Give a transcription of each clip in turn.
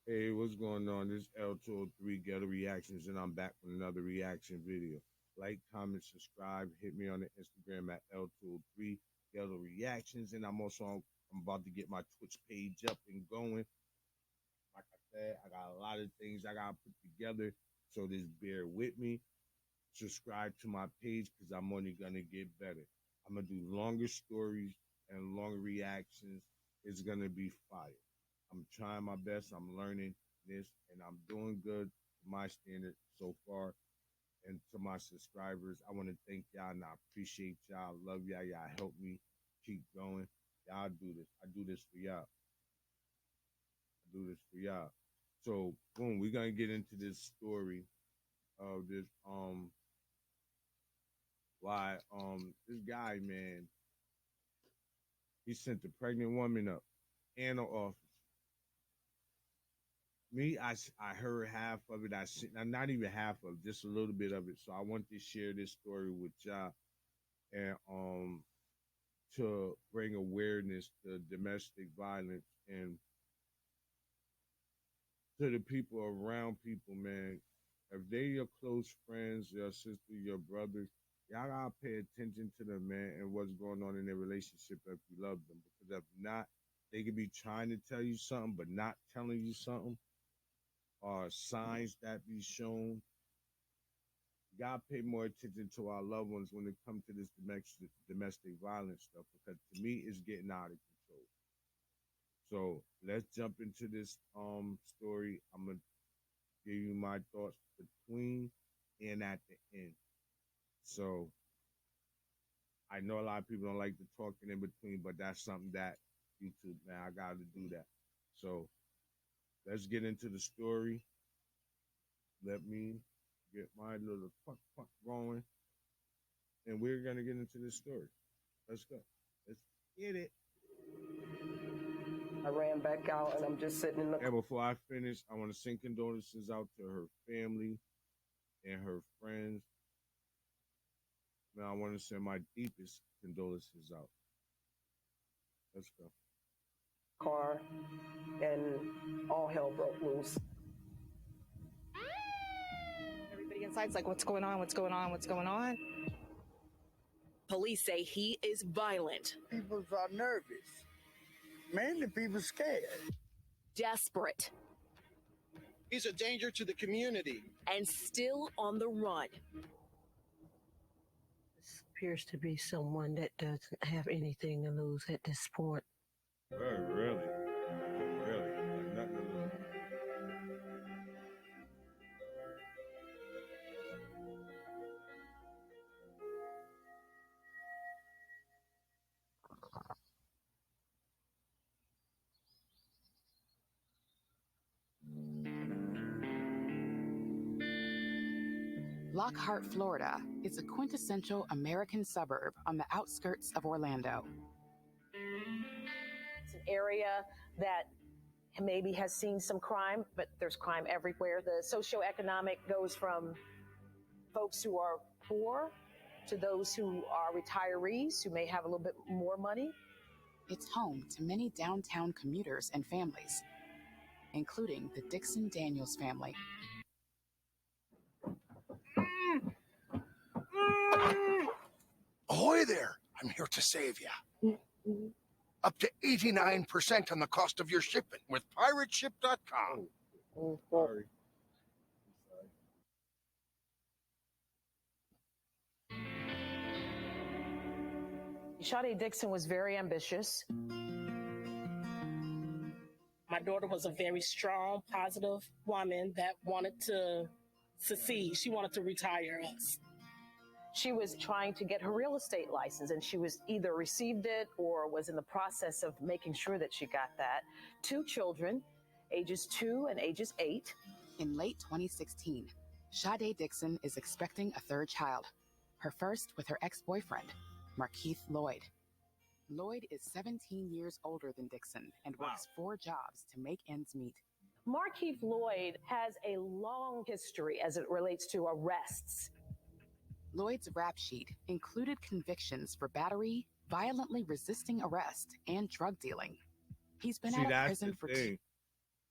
Hey, what's going on? This is L203 Ghetto Reactions, and I'm back with another reaction video. Like, comment, subscribe. Hit me on the Instagram at L203 Ghetto Reactions, and I'm about to get my Twitch page up and going. Like I said, I got a lot of things I gotta put together, so just bear with me. Subscribe to my page because I'm only gonna get better. I'm gonna do longer stories and longer reactions. It's gonna be fire. I'm trying my best. I'm learning this, and I'm doing good to my standard so far. And to my subscribers, I want to thank y'all, and I appreciate y'all. Love y'all. Y'all help me keep going. Y'all do this. I do this for y'all. I do this for y'all. So, boom, we're gonna get into this story of this why this guy, man, he sent the pregnant woman up in the office. Me, I heard half of it. Not even half of it, just a little bit of it. So I want to share this story with y'all and to bring awareness to domestic violence and to the people around people, man. If they your close friends, your sister, your brothers, y'all gotta pay attention to them, man, and what's going on in their relationship if you love them. Because if not, they could be trying to tell you something but not telling you something, or signs that be shown. You gotta pay more attention to our loved ones when it comes to this domestic violence stuff, because to me it's getting out of control. So let's jump into this story. I'm gonna give you my thoughts between and at the end. So I know a lot of people don't like to talk in between, but that's something that YouTube, man, I got to do that. So let's get into the story. Let me get my little puck going, and we're gonna get into this story. Let's go. Let's get it. I ran back out and I'm just sitting in the And before I finish, I want to send condolences out to her family and her friends. Now I want to send my deepest condolences out. Let's go. car and all hell broke loose. Everybody inside's like, what's going on? What's going on? What's going on? Police say he is violent. People are nervous. Mainly people scared. Desperate. He's a danger to the community. And still on the run. This appears to be someone that doesn't have anything to lose at this point. Really? Really? Like nothing to lose. Lockhart, Florida is a quintessential American suburb on the outskirts of Orlando. It's an area that maybe has seen some crime, but there's crime everywhere. The socioeconomic goes from folks who are poor to those who are retirees who may have a little bit more money. It's home to many downtown commuters and families, including the Dixon Daniels family. Ahoy there! I'm here to save you. Up to 89% on the cost of your shipment with pirateship.com. Oh, sorry. Sade Dixon was very ambitious. My daughter was a very strong, positive woman that wanted to succeed. She wanted to retire us. She was trying to get her real estate license, and she was either received it or was in the process of making sure that she got that. 2 children, ages 2 and ages 8. In late 2016, Sade Dixon is expecting a third child, her first with her ex-boyfriend, Markeith Lloyd. Lloyd is 17 years older than Dixon and works 4 jobs to make ends meet. Markeith Lloyd has a long history as it relates to arrests. Lloyd's rap sheet included convictions for battery, violently resisting arrest, and drug dealing. He's been out of prison for 2.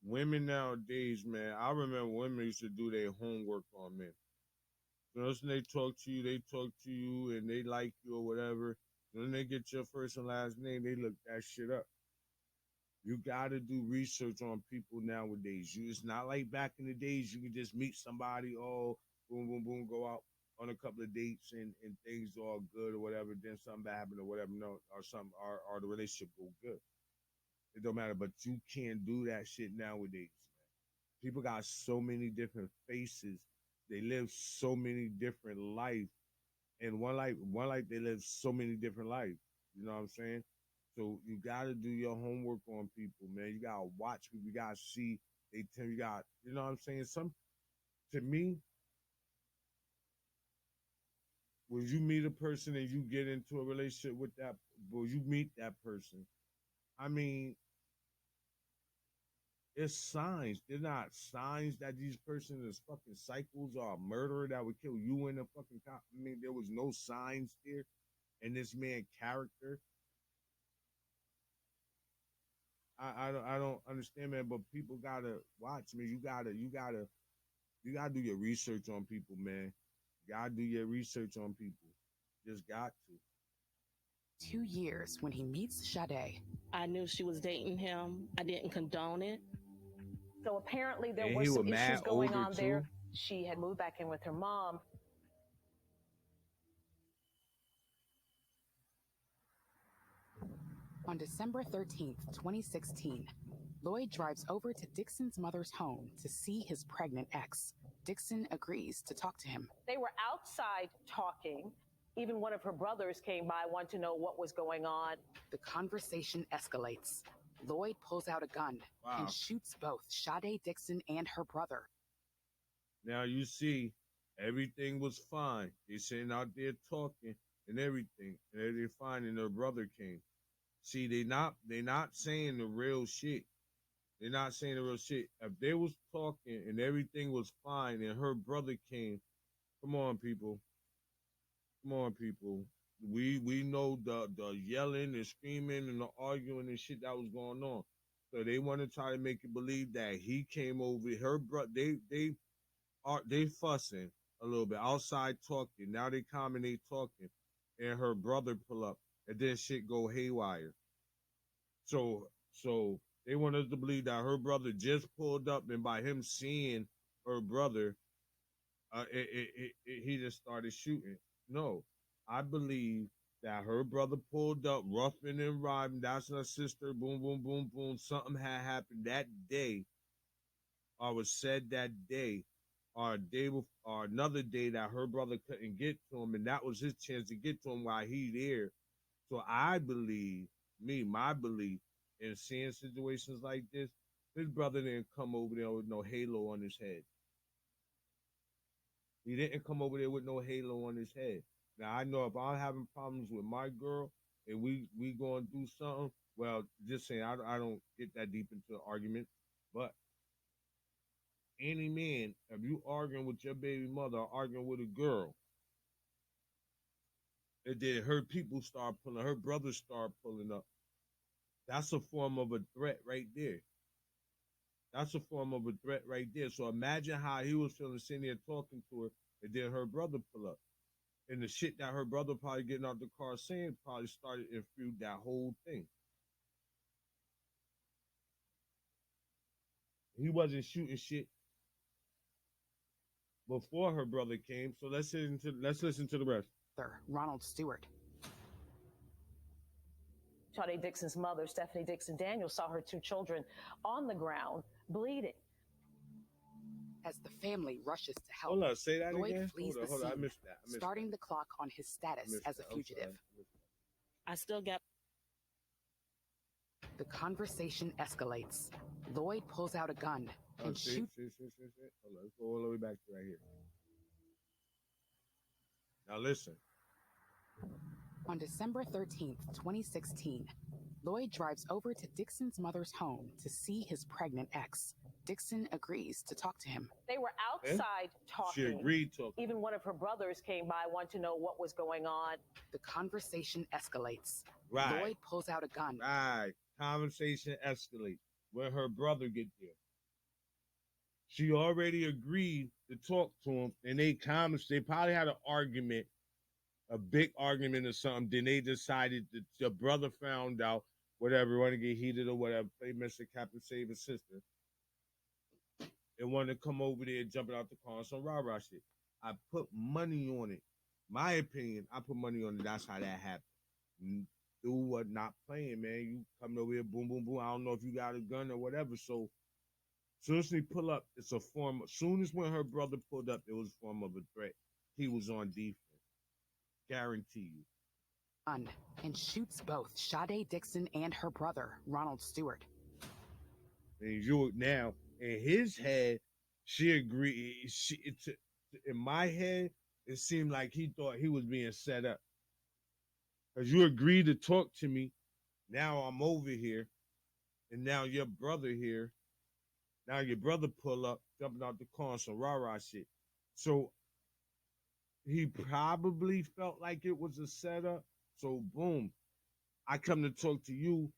women nowadays, man, I remember women used to do their homework on men. So when they talk to you, and they like you or whatever. When they get your first and last name, they look that shit up. You gotta do research on people nowadays. It's not like back in the days you could just meet somebody, oh, boom, boom, boom, go out on a couple of dates and things all good or whatever, then something bad happened or whatever, no, or something or the relationship go good. It don't matter, but you can't do that shit nowadays. People got so many different faces. They live so many different lives. And one life they live so many different lives. You know what I'm saying? So you gotta do your homework on people, man. You gotta watch people. You gotta see. They tell you got. You know what I'm saying? To me, when you meet a person and you get into a relationship with that, well, you meet that person. I mean, it's signs. They're not signs that these person is fucking psychos or a murderer that would kill you in a fucking cop. I mean, there was no signs there in this man's character. I don't understand, man. But people gotta watch, man. You gotta do your research on people, man. You gotta do your research on people. Just got to. 2 years when he meets Sade. I knew she was dating him. I didn't condone it. So apparently there And were he some was mad issues going older, on there. too. She had moved back in with her mom. On December 13th, 2016, Lloyd drives over to Dixon's mother's home to see his pregnant ex. Dixon agrees to talk to him. They were outside talking. Even one of her brothers came by, wanted to know what was going on. The conversation escalates. Lloyd pulls out a gun and shoots both Sade Dixon and her brother. Now you see, everything was fine. They sitting out there talking and everything, and they fine, and their brother came. See, they not saying the real shit. They're not saying the real shit. If they was talking and everything was fine, and her brother came, come on, people. Come on, people. We know the yelling and screaming and the arguing and shit that was going on. So they want to try to make you believe that he came over. Her brother, they fussing a little bit outside talking. Now they come and they talking, and her brother pull up, and then shit go haywire. So they want us to believe that her brother just pulled up, and by him seeing her brother, he just started shooting. No, I believe that her brother pulled up, roughing and riding. That's her sister. Boom, boom, boom, boom. Something had happened that day, or was said that day, or a day before, or another day that her brother couldn't get to him, and that was his chance to get to him while he there. So I believe, my belief in seeing situations like this, his brother didn't come over there with no halo on his head. He didn't come over there with no halo on his head. Now I know if I'm having problems with my girl and we gonna do something, well, just saying I don't get that deep into the argument, but any man, if you arguing with your baby mother or arguing with a girl, and then her people start pulling, her brothers start pulling up, that's a form of a threat right there. That's a form of a threat right there. So imagine how he was feeling sitting there talking to her, and then her brother pull up. And the shit that her brother probably getting out the car saying probably started and fueled that whole thing. He wasn't shooting shit before her brother came. So let's listen to the rest. Ronald Stewart. Sade Dixon's mother, Stephanie Dixon Daniels, saw her two children on the ground bleeding. As the family rushes to help, Hold on, say that Lloyd again. flees the Hold on, I scene, missed that. starting the clock on his status as a fugitive. I still got. The conversation escalates. Lloyd pulls out a gun and shoots. Hold on, let's go all the way back to right here. Now listen. On December 13th, 2016, Lloyd drives over to Dixon's mother's home to see his pregnant ex. Dixon agrees to talk to him. They were outside talking. She agreed to. Even one of her brothers came by, wanted to know what was going on. The conversation escalates. Right. Lloyd pulls out a gun. Right. Conversation escalates when her brother get there. She already agreed to talk to him, and they probably had an argument, a big argument or something. Then they decided that the brother found out, whatever, want to get heated or whatever, play Mr. Captain Save his sister, and wanted to come over there jumping out the car on some rah-rah shit. I put money on it. My opinion, I put money on it. That's how that happened. Dude was not playing, man. You coming over here, boom, boom, boom. I don't know if you got a gun or whatever. So soon as they pull up, it's a form. Soon as when her brother pulled up, it was a form of a threat. He was on defense. Guarantee you. And shoots both Sade Dixon and her brother, Ronald Stewart. And you now in his head, she agreed. In my head, it seemed like he thought he was being set up. Because you agreed to talk to me. Now I'm over here. And now your brother here. Now your brother pull up, jumping out the car on some rah-rah shit. So he probably felt like it was a setup. So boom, I come to talk to you,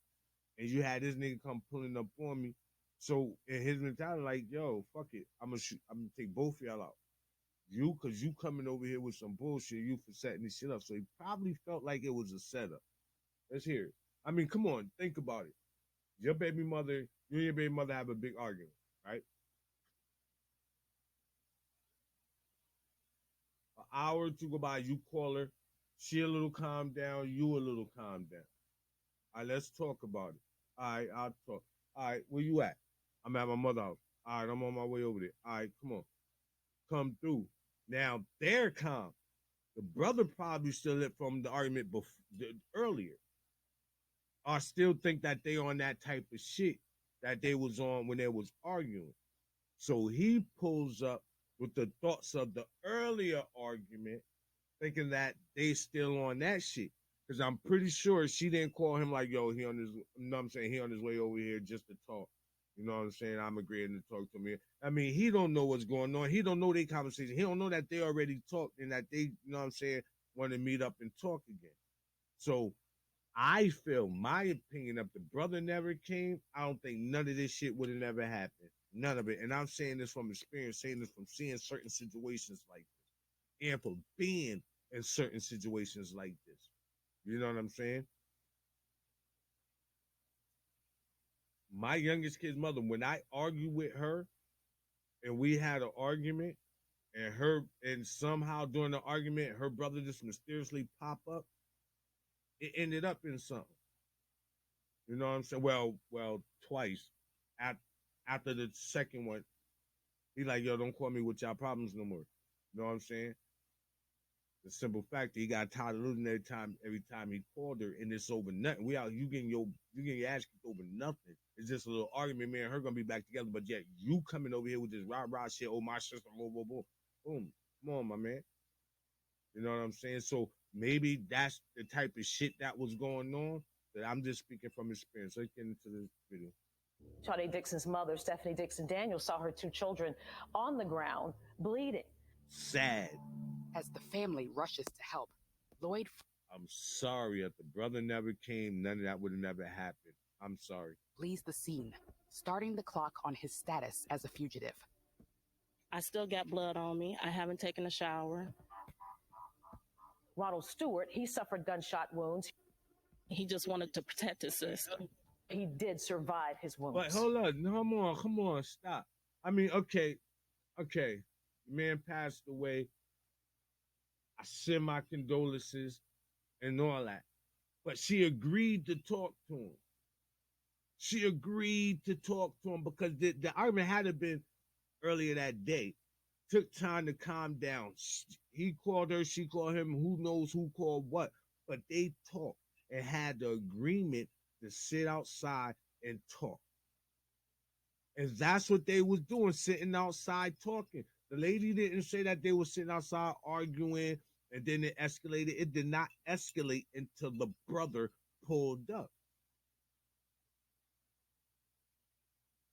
and you had this nigga come pulling up on me. So in his mentality, like, yo, fuck it, I'm gonna take both of y'all out. You, cause you coming over here with some bullshit, you for setting this shit up. So he probably felt like it was a setup. Let's hear it. I mean, come on, think about it. Your baby mother, you and your baby mother have a big argument, right? An hour or two go by, you call her, she a little calmed down, you a little calmed down. All right, let's talk about it. All right, I'll talk. All right, where you at? I'm at my mother's house. All right, I'm on my way over there. All right, come on. Come through. Now, they're calm. The brother probably still lit from the argument earlier. I still think that they on that type of shit that they was on when they was arguing. So he pulls up with the thoughts of the earlier argument, thinking that they still on that shit. Because I'm pretty sure she didn't call him like, yo, he on his, you know what I'm saying, he on his way over here just to talk. You know what I'm saying? I'm agreeing to talk to me. I mean, he don't know what's going on. He don't know their conversation. He don't know that they already talked and that they, you know what I'm saying, want to meet up and talk again. So I feel, my opinion, if the brother never came, I don't think none of this shit would have never happened. None of it. And I'm saying this from experience, saying this from seeing certain situations like this, and for being in certain situations like this. You know what I'm saying? My youngest kid's mother, when I argue with her, and we had an argument, and somehow during the argument, her brother just mysteriously pop up, it ended up in something. You know what I'm saying? Well, twice. After the second one, he like, yo, don't call me with y'all problems no more. You know what I'm saying? The simple fact that he got tired of losing every time he called her, and it's over nothing. You getting your ass kicked over nothing. It's just a little argument, man. Her gonna be back together, but yet you coming over here with this rah shit. Oh, my sister, boom. Come on, my man. You know what I'm saying? So maybe that's the type of shit that was going on. That I'm just speaking from experience. Let's get into this video. Sade Dixon's mother, Stephanie Dixon Daniels, saw her two children on the ground bleeding. Sad. As the family rushes to help, Lloyd... I'm sorry if the brother never came, none of that would have never happened. I'm sorry. Flees the scene, starting the clock on his status as a fugitive. I still got blood on me. I haven't taken a shower. Ronald Stewart, he suffered gunshot wounds. He just wanted to protect his sister. He did survive his wounds. But hold on, come on, stop. I mean, okay. The man passed away. I send my condolences and all that. But she agreed to talk to him. She agreed to talk to him because the argument had to been earlier that day. Took time to calm down. He called her, she called him, who knows who called what. But they talked and had the agreement to sit outside and talk. And that's what they was doing, sitting outside talking. The lady didn't say that they were sitting outside arguing and then it escalated. It did not escalate until the brother pulled up.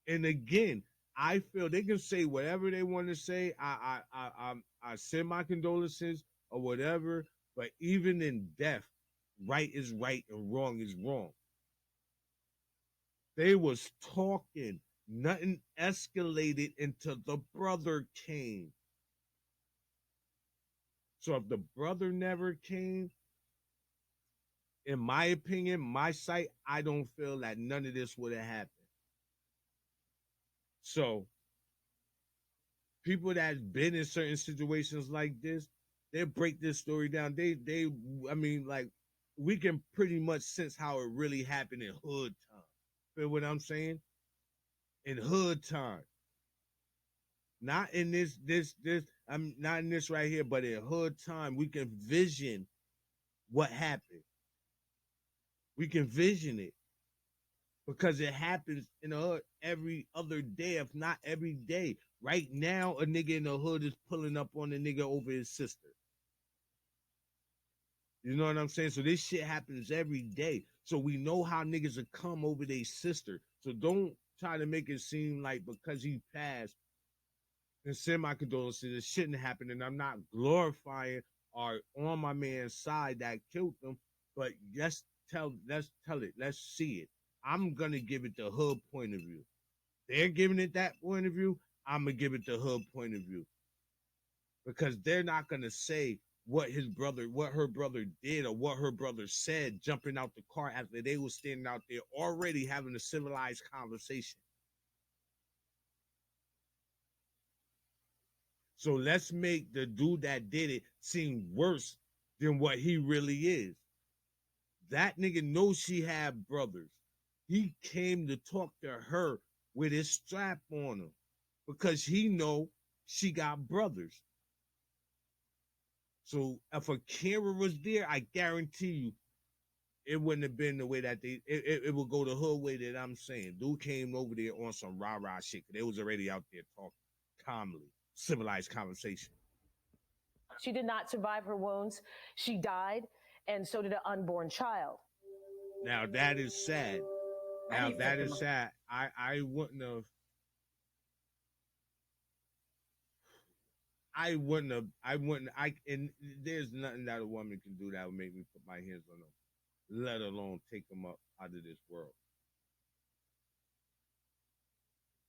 And again, I feel they can say whatever they want to say. I send my condolences or whatever, but even in death, right is right and wrong is wrong. They was talking. Nothing escalated until the brother came. So if the brother never came, in my opinion, my sight, I don't feel that none of this would have happened. So people that's been in certain situations like this, they break this story down. I mean, like, we can pretty much sense how it really happened in hood time. Feel what I'm saying? In hood time. Not in this, I'm not in this right here, but in hood time, we can vision what happened. We can vision it because it happens in the hood every other day, if not every day. Right now, a nigga in the hood is pulling up on a nigga over his sister. You know what I'm saying? So this shit happens every day. So we know how niggas will come over their sister. So don't try to make it seem like because he passed and send my condolences, it shouldn't happen. And I'm not glorifying or on my man's side that killed them, but let's tell it. Let's see it. I'm gonna give it the hood point of view. They're giving it that point of view. I'm gonna give it the hood point of view. Because they're not gonna say what her brother did or what her brother said jumping out the car after they were standing out there already having a civilized conversation. So let's make the dude that did it seem worse than what he really is. That nigga knows she had brothers. He came to talk to her with his strap on him because he know she got brothers. So if a camera was there, I guarantee you it wouldn't have been the way that it would go the hood way that I'm saying. Dude came over there on some rah-rah shit because they was already out there talking calmly, civilized conversation. She did not survive her wounds. She died, and so did an unborn child. Now that is sad. Now that is sad. I wouldn't have. And there's nothing that a woman can do that would make me put my hands on them, let alone take them up out of this world.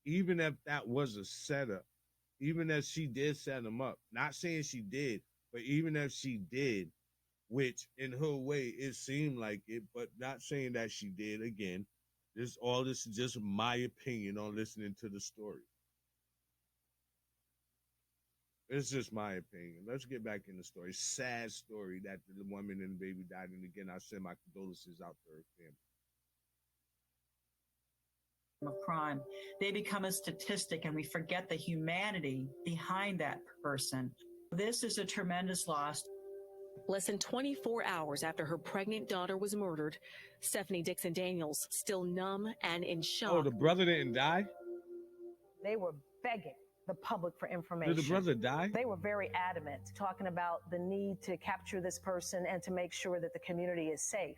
Even if that was a setup, even if she did set them up, not saying she did, but even if she did, which in her way it seemed like it, but not saying that she did. Again, this is just my opinion on listening to the story. It's just my opinion. Let's get back in the story. Sad story that the woman and the baby died. And again, I send my condolences out to her family. Of crime, they become a statistic and we forget the humanity behind that person. This is a tremendous loss. Less than 24 hours after her pregnant daughter was murdered, Stephanie Dixon Daniels still numb and in shock. Oh, the brother didn't die? They were begging the public for information. Did the brother die? They were very adamant, talking about the need to capture this person and to make sure that the community is safe.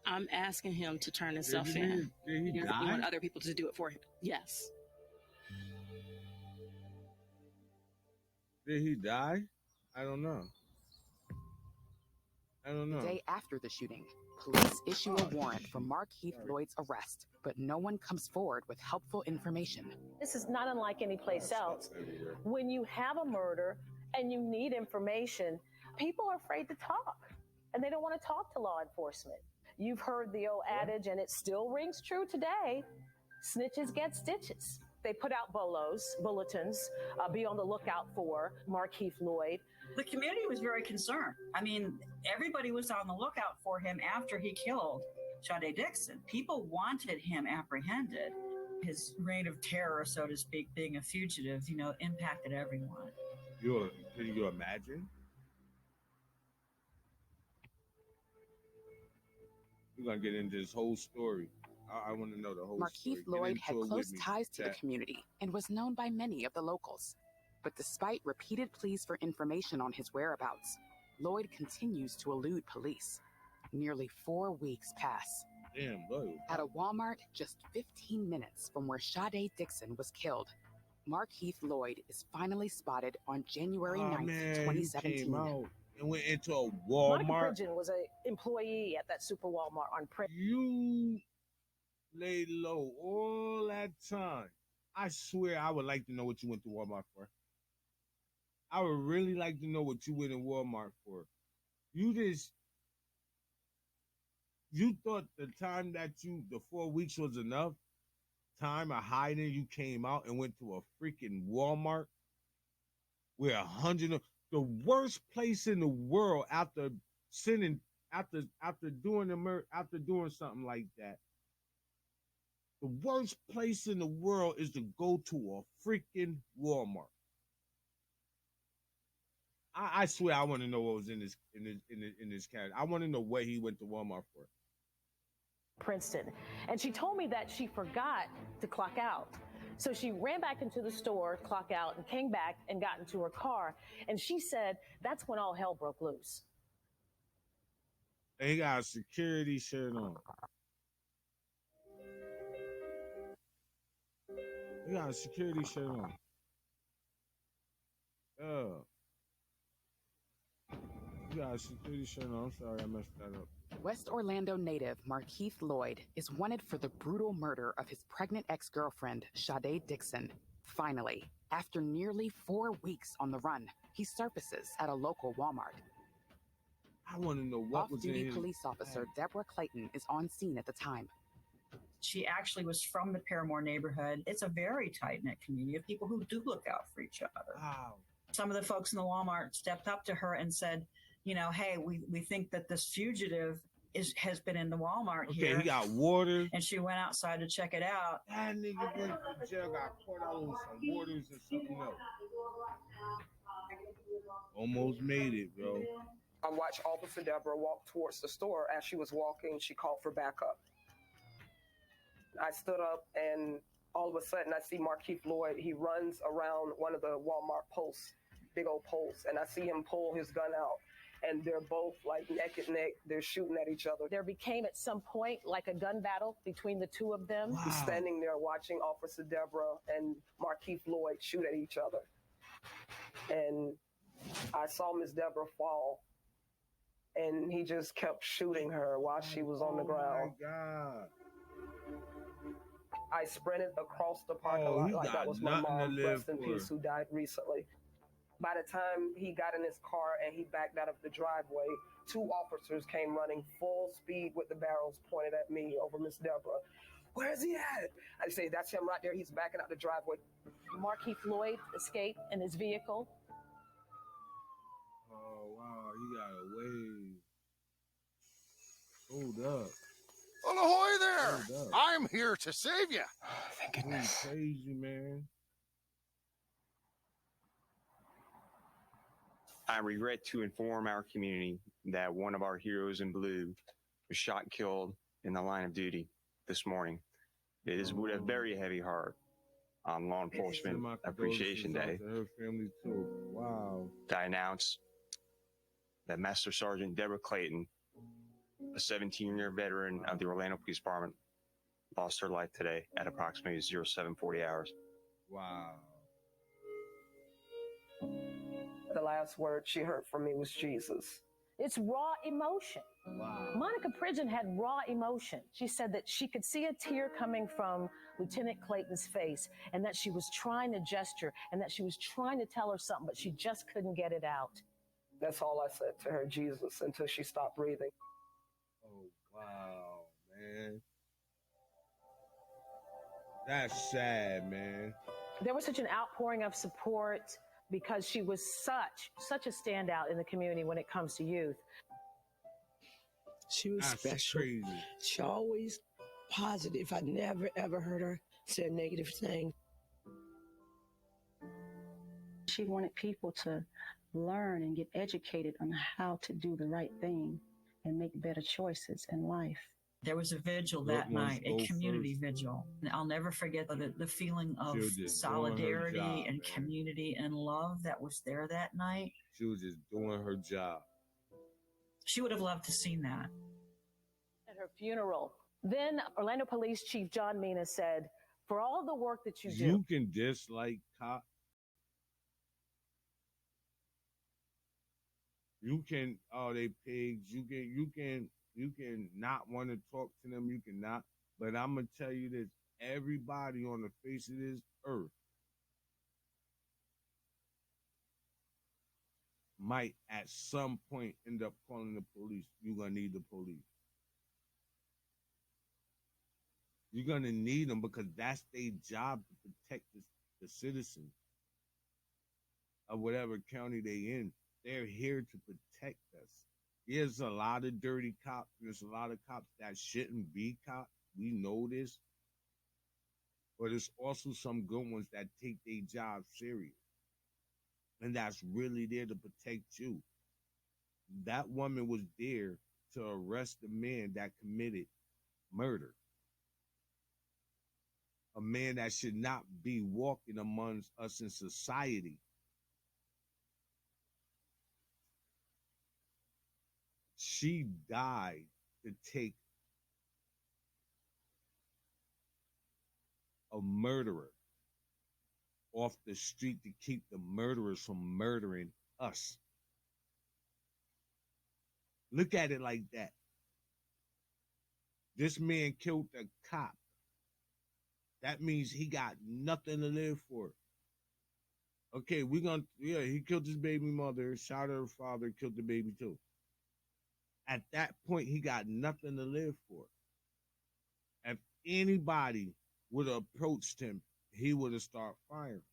I'm asking him to turn himself in. Did he die? You want other people to do it for him? Yes. Did he die? I don't know. The day after the shooting, police issue a warrant for Markeith Lloyd's arrest, but no one comes forward with helpful information. This is not unlike any place else. When you have a murder and you need information, people are afraid to talk, and they don't want to talk to law enforcement. You've heard the old adage, and it still rings true today, snitches get stitches. They put out bulletins, be on the lookout for Markeith Lloyd. The community was very concerned. I mean, everybody was on the lookout for him after he killed Sade Dixon. People wanted him apprehended. His reign of terror, so to speak, being a fugitive, impacted everyone. Can you imagine? We're going to get into this whole story. I want to know the whole story. Markeith Lloyd had close ties to the community and was known by many of the locals. But despite repeated pleas for information on his whereabouts, Lloyd continues to elude police. Nearly 4 weeks pass. Damn, Lloyd. At a Walmart just 15 minutes from where Sade Dixon was killed, Markeith Lloyd is finally spotted on January 9th, 2017. He came out and went into a Walmart. Monica Pridgeon was an employee at that super Walmart on Prince. laid low all that time. I swear I would like to know what you went to Walmart for. I would really like to know what you went in Walmart for. You thought the time that the 4 weeks was enough time of hiding, you came out and went to a freaking Walmart where the worst place in the world after doing something like that. The worst place in the world is to go to a freaking Walmart. I swear I want to know what was in this category. I want to know what he went to Walmart for. Princeton. And she told me that she forgot to clock out. So she ran back into the store, clock out, and came back and got into her car. And she said that's when all hell broke loose. And he got a security shirt on. He got a security shirt on. He got a security shirt on. I'm sorry, I messed that up. West Orlando native Markeith Lloyd is wanted for the brutal murder of his pregnant ex-girlfriend, Sade Dixon. Finally, after nearly 4 weeks on the run, he surfaces at a local Walmart. I want to know what was in Off-duty his police officer Deborah Clayton is on scene at the time. She actually was from the Paramore neighborhood. It's a very tight-knit community of people who do look out for each other. Wow. Some of the folks in the Walmart stepped up to her and said, you know, hey, we think that this fugitive has been in the Walmart here. Okay, he got water. And she went outside to check it out. That nigga went to jail, got caught out with some waters and something else. Almost made it, bro. I watched Officer Deborah walk towards the store. As she was walking, she called for backup. I stood up, and all of a sudden, I see Markeith Lloyd. He runs around one of the Walmart posts, big old posts, and I see him pull his gun out. And they're both like neck and neck. They're shooting at each other. There became at some point like a gun battle between the two of them. Wow. He's standing there watching Officer Deborah and Markeith Lloyd shoot at each other. And I saw Miss Deborah fall. And he just kept shooting her while she was on the ground. Oh, my God. I sprinted across the parking lot like that was my mom, rest in peace, who died recently. By the time he got in his car and he backed out of the driveway, 2 officers came running full speed with the barrels pointed at me over Miss Deborah. Where's he at? I say, that's him right there. He's backing out the driveway. Markeith Lloyd escaped in his vehicle. Oh, wow. He got away. Hold up. Well, ahoy there! I'm here to save you. Thank goodness. Crazy, man. I regret to inform our community that one of our heroes in blue was shot and killed in the line of duty this morning. It is with a very heavy heart on Law Enforcement Appreciation Day. Her family too. Wow. I announce that Master Sergeant Deborah Clayton, a 17-year veteran of the Orlando Police Department, lost her life today at approximately 0740 hours. Wow. The last word she heard from me was Jesus. It's raw emotion. Wow. Monica Pridgeon had raw emotion. She said that she could see a tear coming from Lieutenant Clayton's face and that she was trying to gesture and that she was trying to tell her something, but she just couldn't get it out. That's all I said to her, Jesus, until she stopped breathing. Oh, wow, man. That's sad, man. There was such an outpouring of support because she was such a standout in the community when it comes to youth. She was special. Crazy. She always positive. I never, ever heard her say a negative thing. She wanted people to learn and get educated on how to do the right thing and make better choices in life. There was a vigil that night, a community vigil. And I'll never forget the feeling of solidarity and community and love that was there that night. She was just doing her job. She would have loved to seen that. At her funeral, then Orlando Police Chief John Mina said, for all the work that you do. You can dislike cops. You can, oh, they pigs. You can not want to talk to them. You cannot. But I'm gonna tell you this: everybody on the face of this earth might at some point end up calling the police. You're gonna need the police. You're gonna need them because that's their job to protect the citizens of whatever county they in. They're here to protect us. There's a lot of dirty cops. There's a lot of cops that shouldn't be cops. We know this. But there's also some good ones that take their job serious. And that's really there to protect you. That woman was there to arrest the man that committed murder. A man that should not be walking amongst us in society. She died to take a murderer off the street to keep the murderers from murdering us. Look at it like that. This man killed a cop. That means he got nothing to live for. Okay, he killed his baby mother, shot her father, killed the baby too. At that point, he got nothing to live for. If anybody would have approached him, he would have started firing.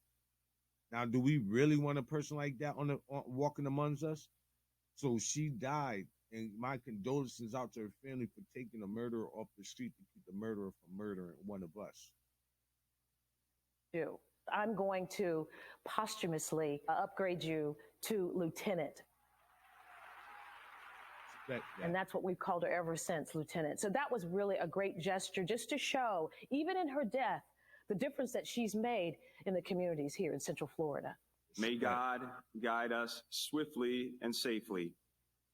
Now, do we really want a person like that walking amongst us? So she died, and my condolences out to her family for taking a murderer off the street to keep the murderer from murdering one of us. I'm going to posthumously upgrade you to lieutenant. And that's what we've called her ever since, Lieutenant. So that was really a great gesture just to show, even in her death, the difference that she's made in the communities here in Central Florida. May God guide us swiftly and safely.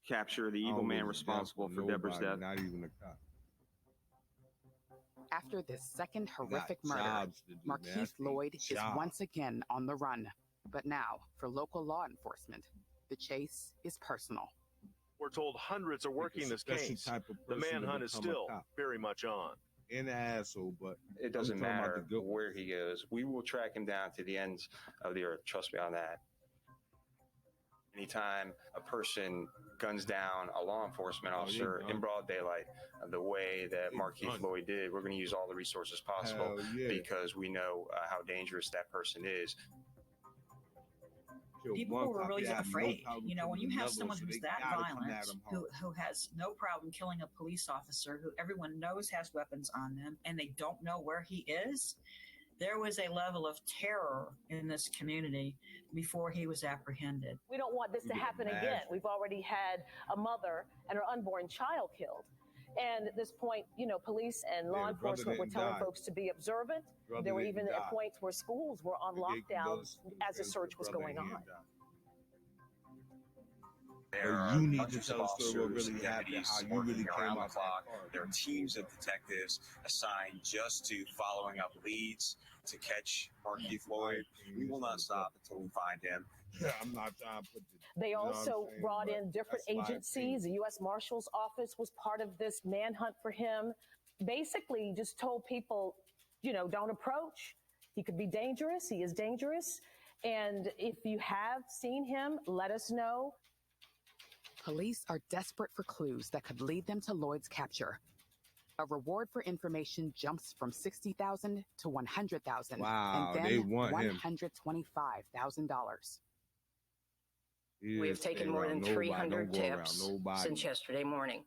Capture the evil man responsible for Deborah's death. Not even a cop. After this second horrific murder, Markeith Lloyd is once again on the run. But now, for local law enforcement, the chase is personal. We're told hundreds are working this case. The manhunt is still very much on. An asshole, but it doesn't matter where he goes. We will track him down to the ends of the earth. Trust me on that. Anytime a person guns down a law enforcement officer in broad daylight, the way that Markeith Lloyd did, we're going to use all the resources possible because we know how dangerous that person is. People were really afraid. You know, when you have someone who's that violent, who has no problem killing a police officer, who everyone knows has weapons on them, and they don't know where he is, there was a level of terror in this community before he was apprehended. We don't want this to happen again. We've already had a mother and her unborn child killed. And at this point, you know, police and law enforcement were telling folks to be observant. There were even points where schools were on lockdown as the search was going on. You need to tell us what really happened, how you really came out. There are teams of detectives assigned just to following up leads to catch Markeith Lloyd. We will not stop until we find him. I'm not trying to put They also brought in different agencies. The U.S. Marshal's Office was part of this manhunt for him. Basically, just told people, you know, don't approach. He could be dangerous. He is dangerous. And if you have seen him, let us know. Police are desperate for clues that could lead them to Lloyd's capture. A reward for information jumps from $60,000 to $100,000. Wow, and then they want him. $125,000. We have taken more than 300 tips since yesterday morning.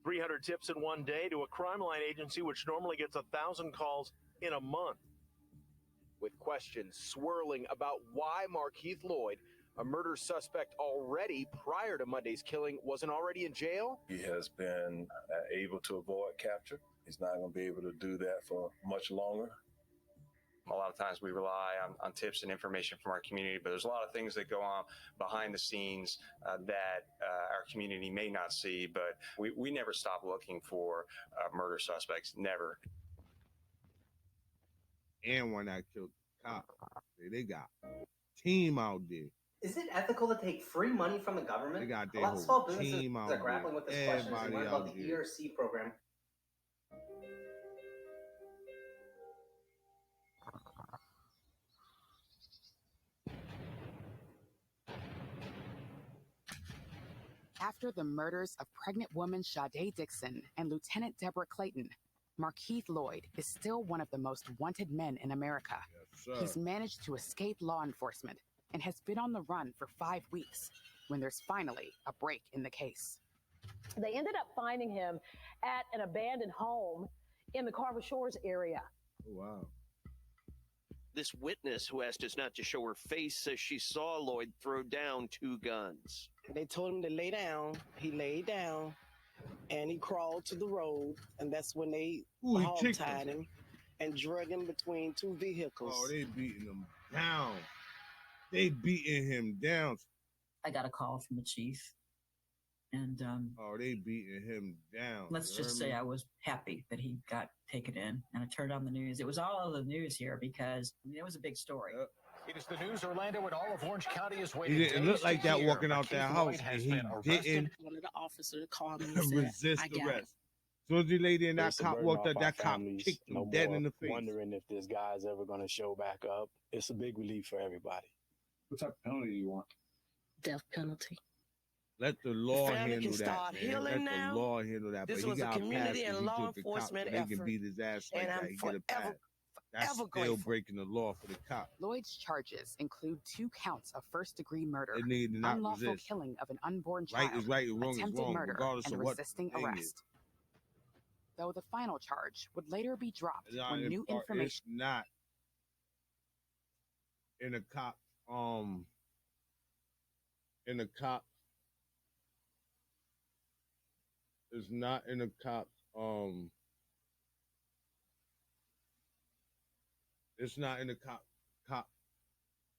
300 tips in one day to a crime line agency which normally gets 1,000 calls in a month. With questions swirling about why Markeith Lloyd, a murder suspect already prior to Monday's killing, wasn't already in jail. He has been able to avoid capture. He's not going to be able to do that for much longer. A lot of times we rely on tips and information from our community, but there's a lot of things that go on behind the scenes that our community may not see, but we never stop looking for murder suspects, never. And when I killed the cop, they got team out there. Is it ethical to take free money from the government? They got a lot of small businesses are grappling with this question. Everybody Learn out about the there. ERC program. After the murders of pregnant woman Sade Dixon and Lieutenant Deborah Clayton, Markeith Lloyd is still one of the most wanted men in America. Yes, He's managed to escape law enforcement and has been on the run for 5 weeks when there's finally a break in the case. They ended up finding him at an abandoned home in the Carver Shores area. Oh, wow. This witness who asked us not to show her face says she saw Lloyd throw down 2 guns. They told him to lay down. He laid down, and he crawled to the road, and that's when they hog-tied him and drug him between 2 vehicles. Oh, they beating him down. They beating him down. I got a call from the chief, and oh, they beating him down. Let's just say I was happy that he got taken in, and I turned on the news. It was all over the news here because it was a big story. It is the news, Orlando, and all of Orange County is waiting. He didn't look like that walking out that house, and he didn't One of the officers called me and said, resist I got arrest. it. As soon as the lady and that It's a cop burden walked off up, our that cop families. kicked him No dead more in the face. wondering if this guy's ever going to show back up. It's a big relief for everybody. What type of penalty do you want? Death penalty. Let the law family handle can that, start man. healing Let now. the law handle that. This but was he a got community past and it. He law took the cop, enforcement and they can effort. beat his ass like And that. I'm He get a pass. That's forever still grateful. breaking the law for the cop. Lloyd's charges include 2 counts of first-degree murder, They need to not unlawful resist. killing of an unborn child, Right is right and wrong is attempted wrong, murder, regardless and of what resisting the thing is. arrest. Though the final charge would later be dropped Nah, when new it's information. not in a cop it's not in a cop it's not in the cop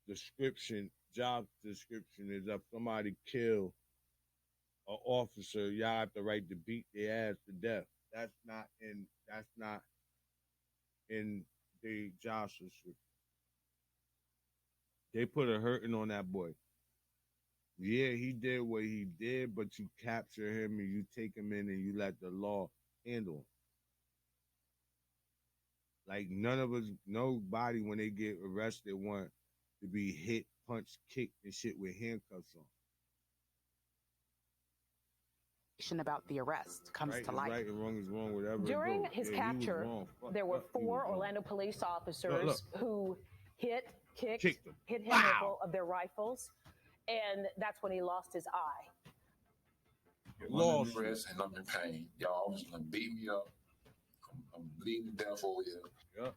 description. Job description is if somebody kill an officer, y'all have the right to beat their ass to death. That's not in the job description. They put a hurting on that boy. Yeah, he did what he did, but you capture him and you take him in and you let the law handle him. Like nobody when they get arrested want to be hit, punched, kicked, and shit with handcuffs on. About the arrest comes Right to is light. right and wrong is wrong, whatever. it During goes. his Yeah, he was capture, wrong. Fuck there were up, he was 4 wrong. Orlando police officers who hit Kicked him him. with both of their rifles, and that's when he lost his eye. I'm in rest and I'm in pain. Y'all just gonna beat me up. I'm bleeding to death over here. Yep.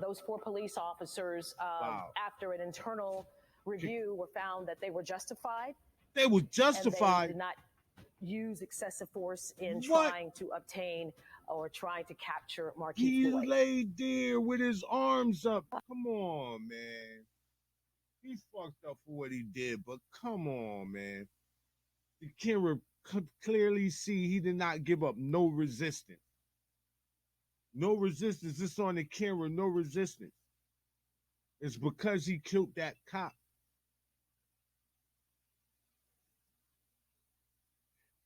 Those 4 police officers, after an internal review, were found that they were justified. They were And justified. they did not use excessive force in What? trying to obtain or trying to capture Markeith He Lloyd. laid there with his arms up. Come on, man. He fucked up for what he did, but come on, man. The camera could clearly see he did not give up no resistance. No resistance. It's on the camera, no resistance. It's because he killed that cop.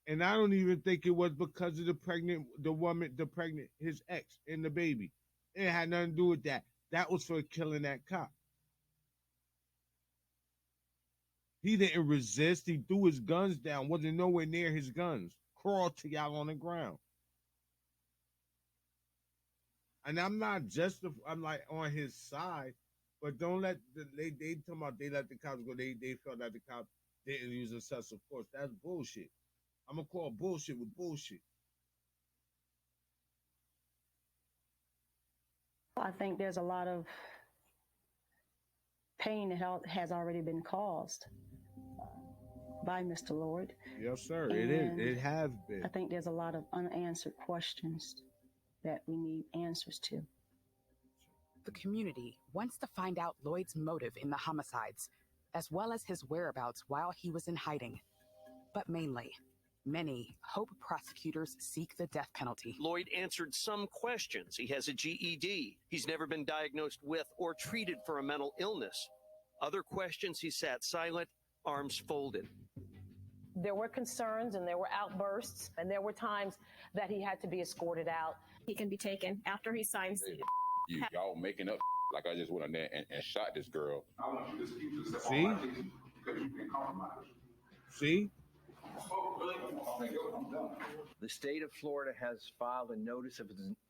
And I don't even think it was because of his ex and the baby. It had nothing to do with that. That was for killing that cop. He didn't resist. He threw his guns down. Wasn't nowhere near his guns. Crawled to y'all on the ground. And I'm not I'm like on his side, but don't let they talking about they let the cops go. They felt that the cops didn't use excessive force. That's bullshit. I'm gonna call bullshit with bullshit. I think there's a lot of pain that has already been caused by Mr. Lloyd. Yes, sir. It is. It has been. I think there's a lot of unanswered questions that we need answers to. The community wants to find out Lloyd's motive in the homicides, as well as his whereabouts while he was in hiding. But mainly, many hope prosecutors seek the death penalty. Lloyd answered some questions. He has a GED. He's never been diagnosed with or treated for a mental illness. Other questions, he sat silent, arms folded. There were concerns and there were outbursts, and there were times that he had to be escorted out. He can be taken after he signs. Y'all making up like I just went on there and shot this girl. See? See? The state of Florida has filed a notice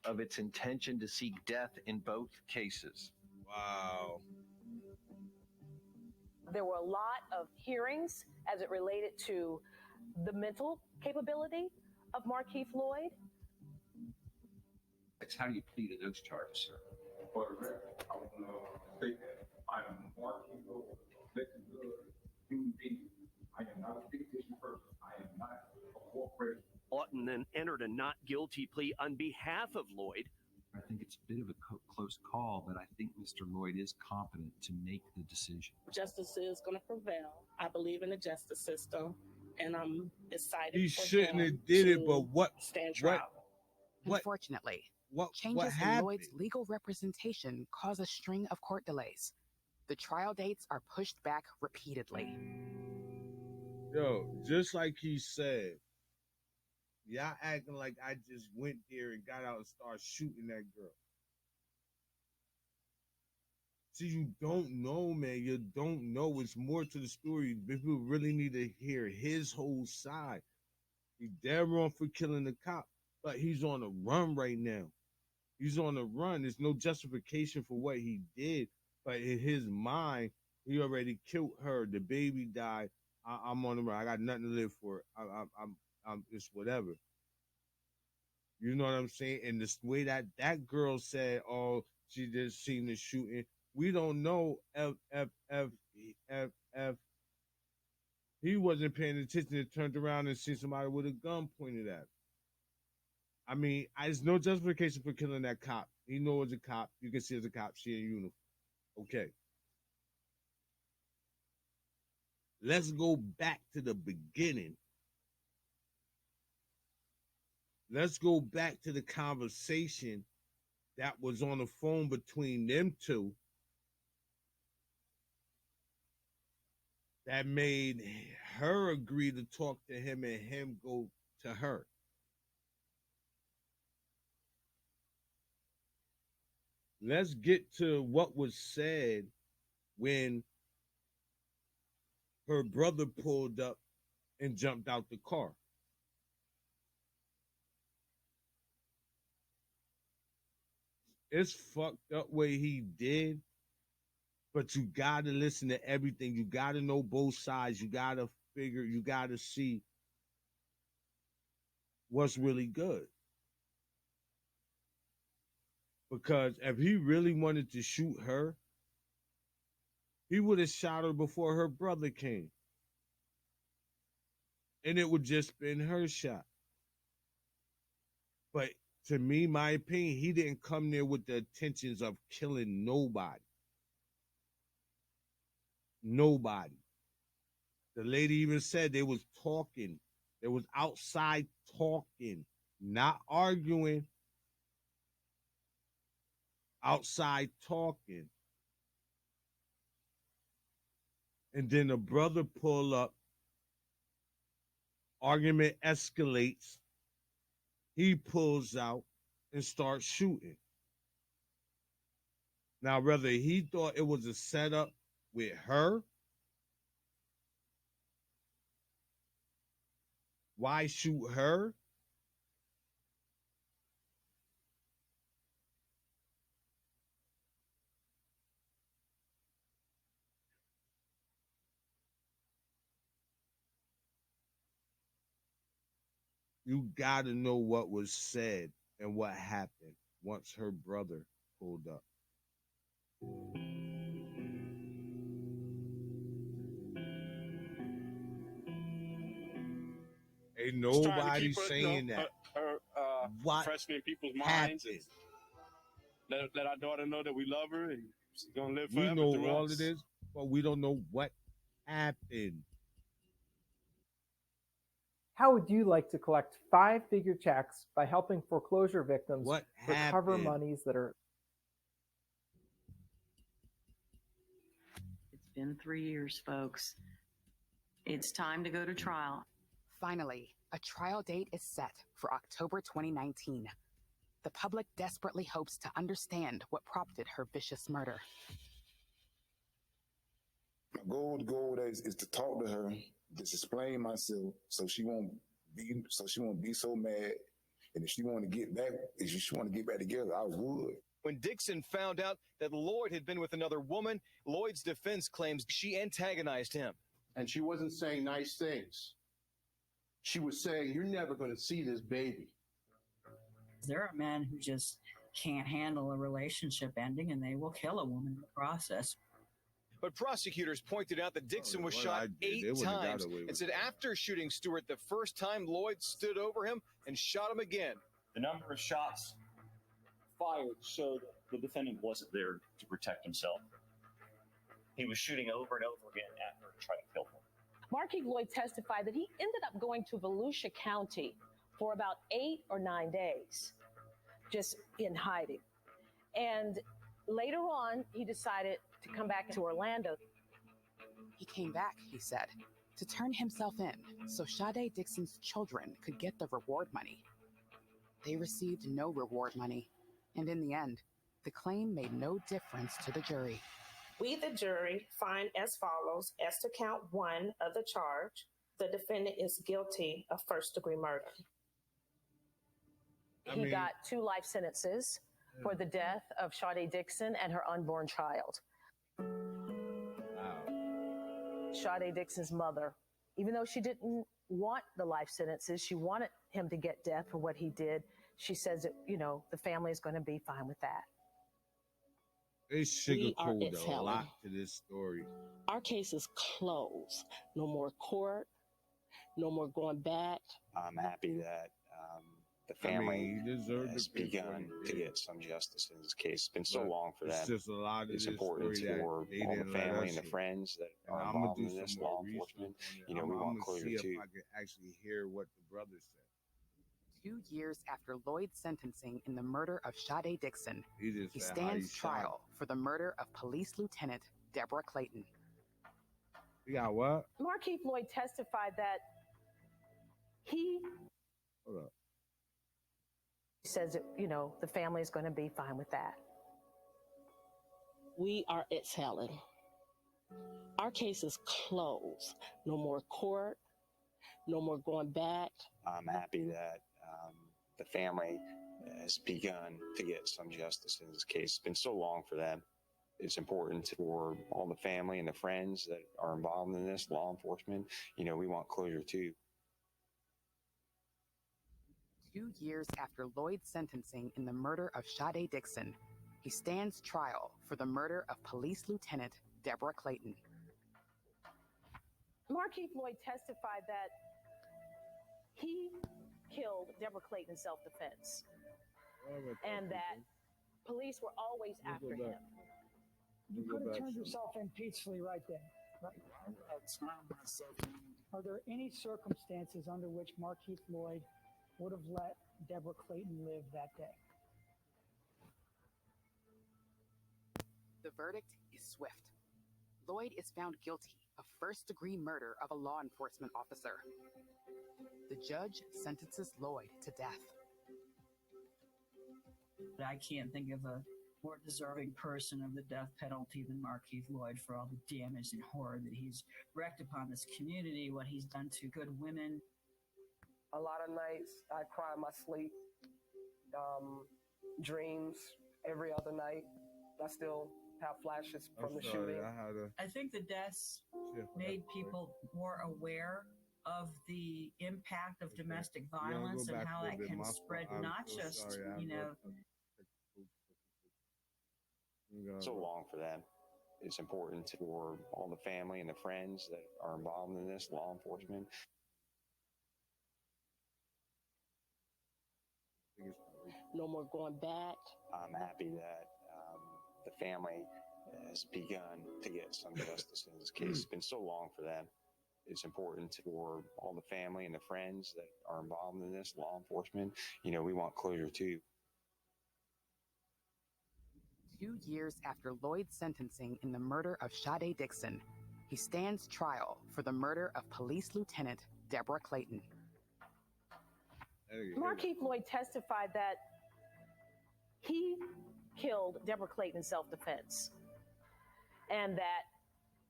of its intention to seek death in both cases. Wow. There were a lot of hearings as it related to the mental capability of Markeith Lloyd. It's how you plead to those charges, sir. For the record, I want to state that I am Markeith Lloyd, convicted human being. I am not a fictitious person. I am not a corporation. Lawton then entered a not guilty plea on behalf of Lloyd. I think it's a bit of a close call, but I think Mr. Lloyd is competent to make the decision. Justice is going to prevail. I believe in the justice system, and I'm excited. He for shouldn't him have did it, to but what? Stand trial. Unfortunately, changes in happened? Lloyd's legal representation cause a string of court delays. The trial dates are pushed back repeatedly. Yo, just like he said, y'all acting like I just went there and got out and started shooting that girl. See, you don't know, man. You don't know. It's more to the story. People really need to hear his whole side. He's dead wrong for killing the cop, but he's on a run right now. He's on a run. There's no justification for what he did, but in his mind, he already killed her. The baby died. I'm on the run. I got nothing to live for. I'm it's whatever. You know what I'm saying? And the way that girl said, "Oh, she just seen the shooting." We don't know if he wasn't paying attention and turned around and seen somebody with a gun pointed at him. I mean, there's no justification for killing that cop. He knows a cop. You can see as a cop, she in uniform. Okay. Let's go back to the beginning. Let's go back to the conversation that was on the phone between them two that made her agree to talk to him and him go to her. Let's get to what was said when her brother pulled up and jumped out the car. It's fucked up way he did, but you gotta listen to everything. You gotta know both sides. You gotta figure, you gotta see what's really good. Because if he really wanted to shoot her, he would have shot her before her brother came. And it would just been her shot. But to me, my opinion, he didn't come there with the intentions of killing nobody. Nobody. The lady even said they was talking. They was outside talking, not arguing. Outside talking. And then the brother pull up. Argument escalates. He pulls out and starts shooting. Now, whether he thought it was a setup with her, why shoot her? You got to know what was said and what happened once her brother pulled up. Ain't nobody saying that. What fresh in people's happened? minds. Let our daughter know that we love her and she's gonna live We forever. know through all us. of this, but we don't know what happened. How would you like to collect 5-figure checks by helping foreclosure victims recover happened? monies that are... It's been 3 years, folks. It's time to go to trial. Finally, a trial date is set for October 2019. The public desperately hopes to understand what prompted her vicious murder. My goal is to talk to her, just explain myself so she won't be so mad. And if she want to get back together, I would. When Dixon found out that Lloyd had been with another woman, Lloyd's defense claims she antagonized him. And she wasn't saying nice things. She was saying, "You're never going to see this baby." There are men who just can't handle a relationship ending and they will kill a woman in the process. But prosecutors pointed out that Dixon was shot 8 times and said after shooting Stewart the first time, Lloyd stood over him and shot him again. The number of shots fired showed the defendant wasn't there to protect himself. He was shooting over and over again after trying to kill him. Markeith Lloyd testified that he ended up going to Volusia County for about 8 or 9 days, just in hiding. And later on, he decided to come back to Orlando. He came back, he said, to turn himself in so Sade Dixon's children could get the reward money. They received no reward money, and in the end, the claim made no difference to the jury. We, the jury, find as follows. As to count 1 of the charge, the defendant is guilty of first-degree murder. He got 2 life sentences for the death of Sade Dixon and her unborn child. Sade Dixon's mother, even though she didn't want the life sentences, she wanted him to get death for what he did. She says that, the family is going to be fine with that. They sugarcoated a lot to this story. Our case is closed. No more court. No more going back. I'm happy that the family has begun to get some justice in this case. It's been so long for that. Just a lot of it's important for all the family and the friends that are involved in this, law enforcement. We want closure too. See if I can actually hear what the brother said. 2 years after Lloyd's sentencing in the murder of Sade Dixon, he said, stands trial for the murder of Police Lieutenant Deborah Clayton. You got what? Markeith Lloyd testified that he says that, the family is going to be fine with that. We are exhaling. Our case is closed. No more court. No more going back. I'm happy that the family has begun to get some justice in this case. It's been so long for them. It's important for all the family and the friends that are involved in this, law enforcement. We want closure too. 2 years after Lloyd's sentencing in the murder of Sade Dixon, he stands trial for the murder of Police Lieutenant Deborah Clayton. Markeith Lloyd testified that he killed Deborah Clayton in self-defense, and that police were always after him. You could have turned yourself in peacefully right then. Right? I turned myself in. Are there any circumstances under which Markeith Lloyd would have let Deborah Clayton live that day? The verdict is swift. Lloyd is found guilty of first-degree murder of a law enforcement officer. The judge sentences Lloyd to death. I can't think of a more deserving person of the death penalty than Markeith Lloyd for all the damage and horror that he's wreaked upon this community, what he's done to good women. A lot of nights I cry in my sleep, dreams every other night. I still have flashes from the shooting. I think the deaths made people more aware of the impact of domestic violence and how that can spread not just, So long for them. It's important for all the family and the friends that are involved in this, law enforcement. No more going back. I'm happy that the family has begun to get some justice in this case. It's been so long for them. It's important for all the family and the friends that are involved in this, law enforcement. We want closure too. 2 years after Lloyd's sentencing in the murder of Sade Dixon, he stands trial for the murder of Police Lieutenant Deborah Clayton. Markeith Lloyd testified that he killed Deborah Clayton in self-defense, and that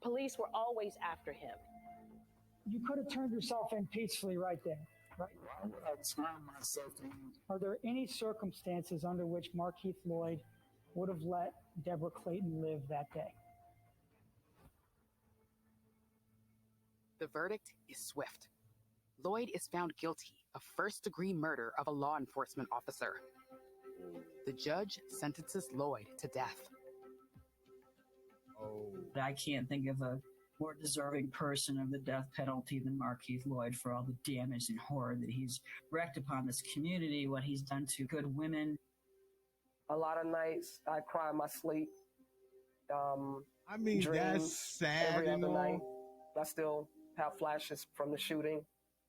police were always after him. You could have turned yourself in peacefully right there, right? Why would I turn myself in? Are there any circumstances under which Markeith Lloyd would have let Deborah Clayton live that day? The verdict is swift. Lloyd is found guilty of first-degree murder of a law enforcement officer. The judge sentences Lloyd to death. I can't think of a more deserving person of the death penalty than Markeith Lloyd for all the damage and horror that he's wreaked upon this community, what he's done to good women. A lot of nights I cry in my sleep. I mean, dreams that's sad every and other all. night. I still have flashes from the shooting.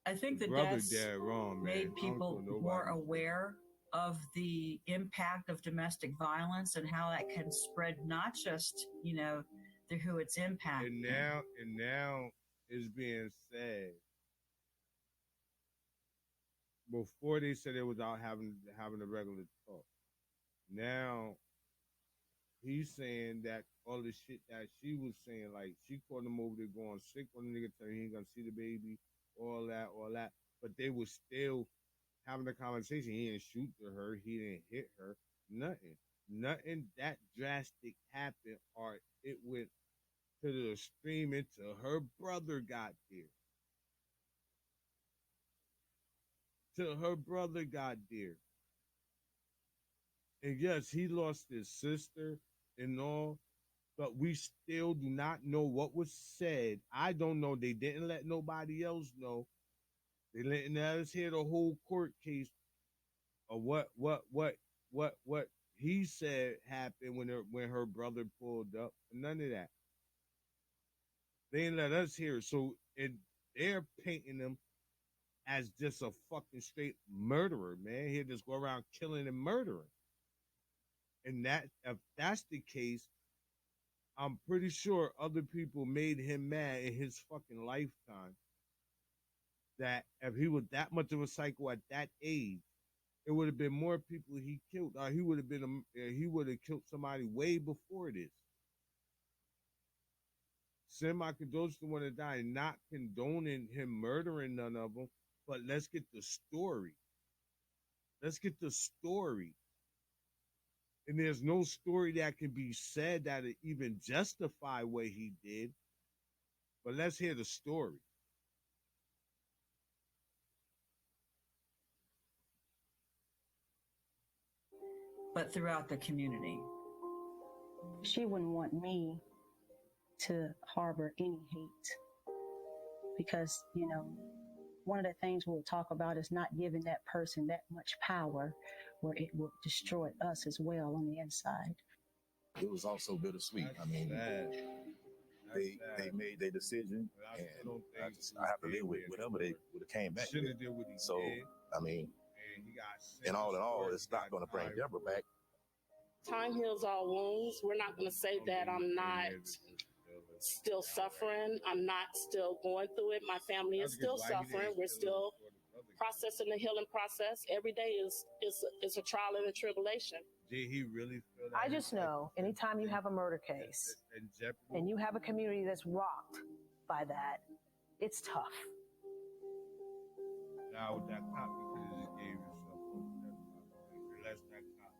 I think the Brother deaths dead wrong, man. made I don't people feel nobody. more aware of the impact of domestic violence and how that can spread not just, through who it's impacting. And now it's being said. Before they said it was out having a regular talk. Now he's saying that all the shit that she was saying, like she called him over there going sick when the nigga tell you he ain't gonna see the baby, all that. But they was still having a conversation. He didn't shoot to her, he didn't hit her, nothing that drastic happened, or it went to the extreme until her brother got there. Till her brother got there. And yes, he lost his sister and all, but we still do not know what was said. I don't know. They didn't let nobody else know. They didn't let us hear the whole court case of what he said happened when her brother pulled up. None of that. They didn't let us hear it. So they're painting him as just a fucking straight murderer, man. He'll just go around killing and murdering. And that, if that's the case, I'm pretty sure other people made him mad in his fucking lifetime. That if he was that much of a psycho at that age, it would have been more people he killed. He would have killed somebody way before this. Send my condolences to one that died, not condoning him murdering none of them, but let's get the story. Let's get the story. And there's no story that can be said that it even justify what he did. But let's hear the story. But throughout the community. She wouldn't want me to harbor any hate because, one of the things we'll talk about is not giving that person that much power where it will destroy us as well on the inside. It was also bittersweet. I mean, they made their decision, and I have to live with whatever they would have came back with. So, I mean, in all, it's not going to bring Deborah back. Time heals all wounds. We're not going to say that I'm not still suffering. I'm not still going through it. My family is still suffering. We're still processing the healing process. Every day is a trial and a tribulation. Did he really feel that? I just know anytime you have a murder case and you have a community that's rocked by that, it's tough. Now with that cop, you could have just gave yourself over that cop. Unless that cop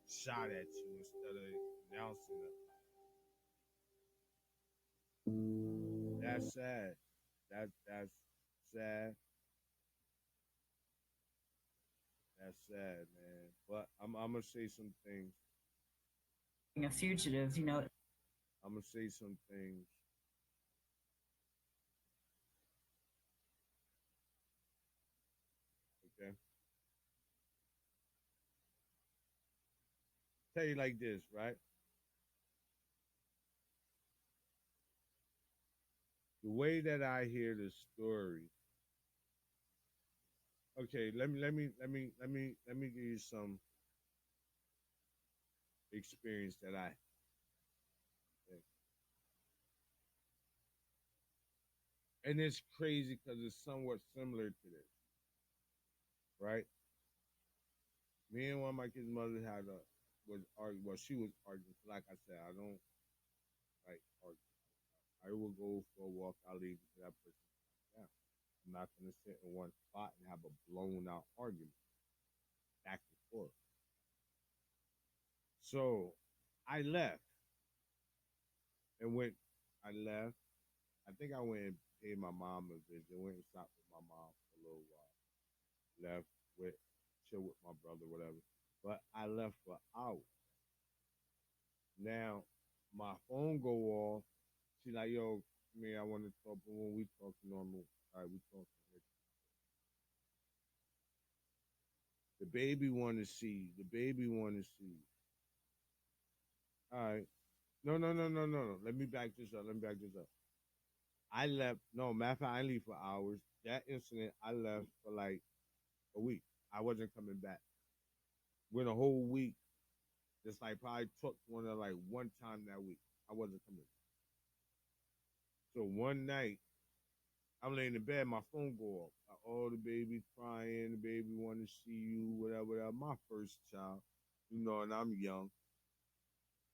shot at you instead of announcing it. That's sad. That's sad. That's sad, man. But I'm gonna say some things. A fugitive, I'm gonna say some things. Okay. Tell you like this, right? The way that I hear the story. Okay, let me give you some experience that I. Okay. And it's crazy because it's somewhat similar to this, right? Me and one of my kids' mothers was arguing. Well, she was arguing. Like I said, I don't like arguing. I will go for a walk. I'll leave to that person. Yeah. I'm not going to sit in one spot and have a blown out argument back and forth. So I left and went. I left. I think I went and paid my mom a visit. Went and stopped with my mom for a little while. Left with chill with my brother, whatever. But I left for hours. Now my phone go off. She's like, "Yo, man, I want to talk." But when we talk normal, all right, we talking. The baby want to see. The baby want to see. All right. No. Let me back this up. I left. No, matter of fact, I leave for hours. That incident, I left for like a week. I wasn't coming back. Went a whole week. Just like probably took one time that week. I wasn't coming back. So one night, I'm laying in bed, my phone go off. Oh, the baby's crying, the baby want to see you, whatever. My first child, and I'm young.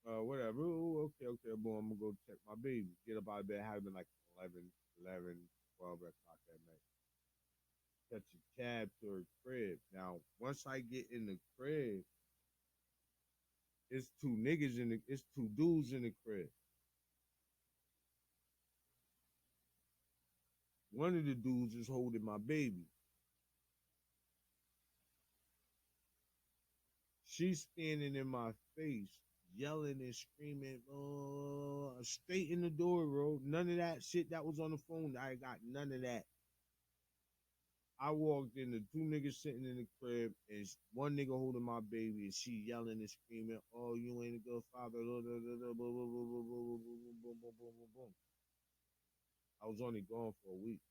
Whatever. Ooh, okay, boom, I'm gonna go check my baby. Get up out of bed, had been like 11, 12 o'clock that night. Catch a cab to her crib. Now, once I get in the crib, it's two dudes in the crib. One of the dudes is holding my baby. She's standing in my face, yelling and screaming, straight in the door, bro. None of that shit that was on the phone. I got none of that. I walked in, the two niggas sitting in the crib, and one nigga holding my baby, and she yelling and screaming, "Oh, you ain't a good father." I was only gone for a week,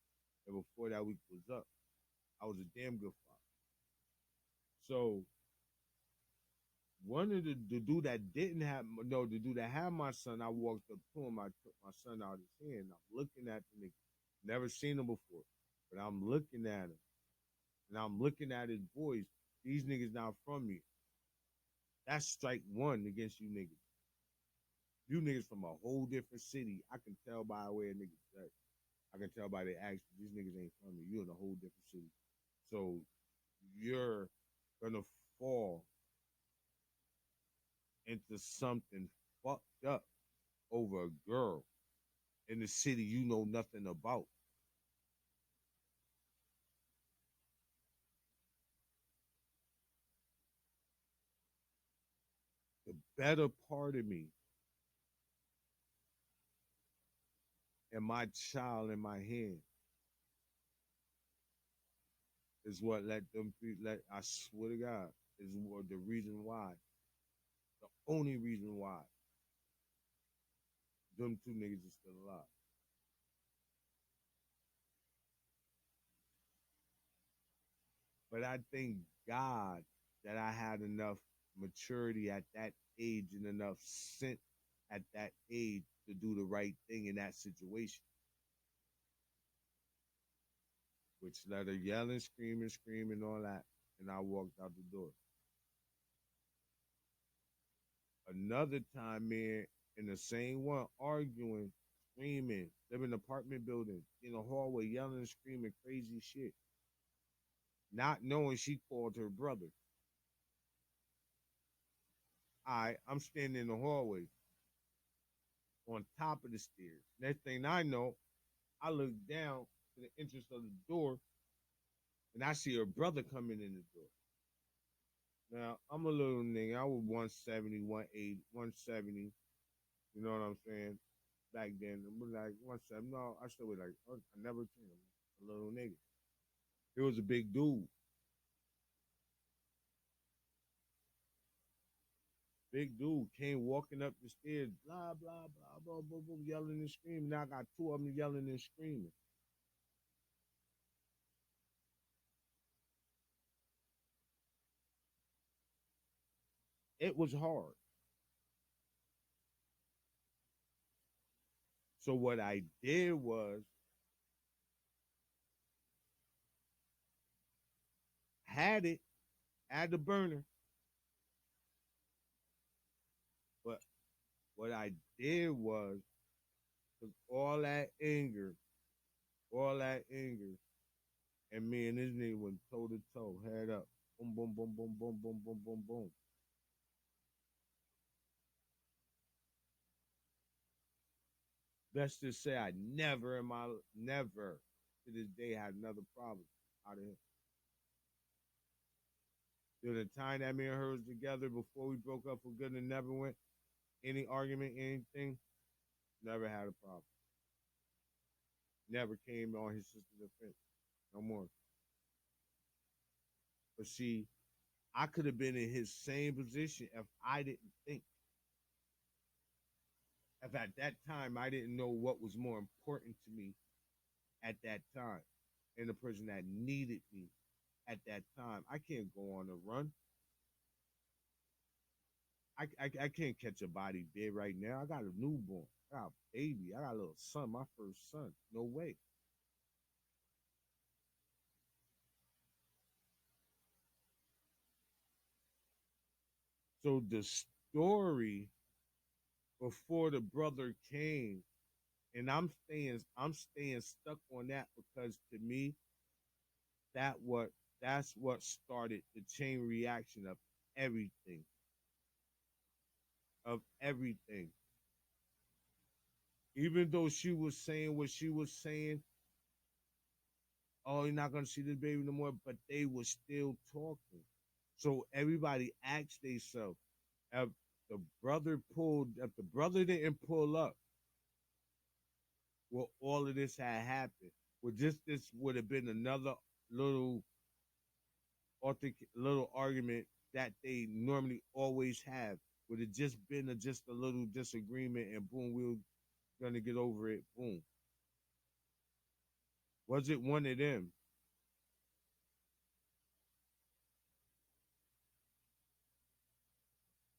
and before that week was up, I was a damn good father. So one of the dude that the dude that had my son, I walked up to him. I took my son out of his hand. I'm looking at the nigga. Never seen him before, but I'm looking at him. And I'm looking at his voice. These niggas not from me. That's strike one against you niggas. You niggas from a whole different city. I can tell by the way a nigga say. I can tell by their actions. These niggas ain't from me. You in a whole different city. So you're gonna fall into something fucked up over a girl in the city you know nothing about. The better part of me and my child in my hand is what let them be. I swear to God, is the reason why. The only reason why them two niggas are still alive. But I thank God that I had enough maturity at that age and enough sense at that age to do the right thing in that situation. Which let her yelling, screaming, all that. And I walked out the door. Another time, man, in the same one, arguing, screaming, living in an apartment building, in the hallway, yelling and screaming crazy shit. Not knowing she called her brother. I'm standing in the hallway on top of the stairs. Next thing I know, I look down to the entrance of the door and I see her brother coming in the door. Now, I'm a little nigga. I was 170, 180, 170. You know what I'm saying? Back then, I was like 170. No, I still was like, I never seen him. A little nigga. He was a big dude. Big dude came walking up the stairs, blah, blah, blah, blah, blah, blah, yelling and screaming. Now I got two of them yelling and screaming. It was hard. So what I did was had the burner. But what I did was Because all that anger, and me and his nigga went toe to toe, head up. Boom, boom, boom, boom, boom, boom, boom, boom, boom. Let's just say I never to this day had another problem out of him. During the time that me and her was together before we broke up for good and never went any argument, anything, never had a problem. Never came on his sister's defense. No more. But see, I could have been in his same position if I didn't think. If at that time I didn't know what was more important to me at that time and the person that needed me at that time. I can't go on a run. I can't catch a body dead right now. I got a newborn. I got a baby. I got a little son, my first son. No way. So the story before the brother came, and I'm staying stuck on that because to me, that's what started the chain reaction of everything. Of everything. Even though she was saying what she was saying, oh, you're not gonna see this baby no more, but they were still talking. So everybody asked themselves, if the brother didn't pull up, well, all of this had happened. Well, this would have been another little argument that they normally always have. Would have just been just a little disagreement, and boom, we were gonna get over it. Boom. Was it one of them?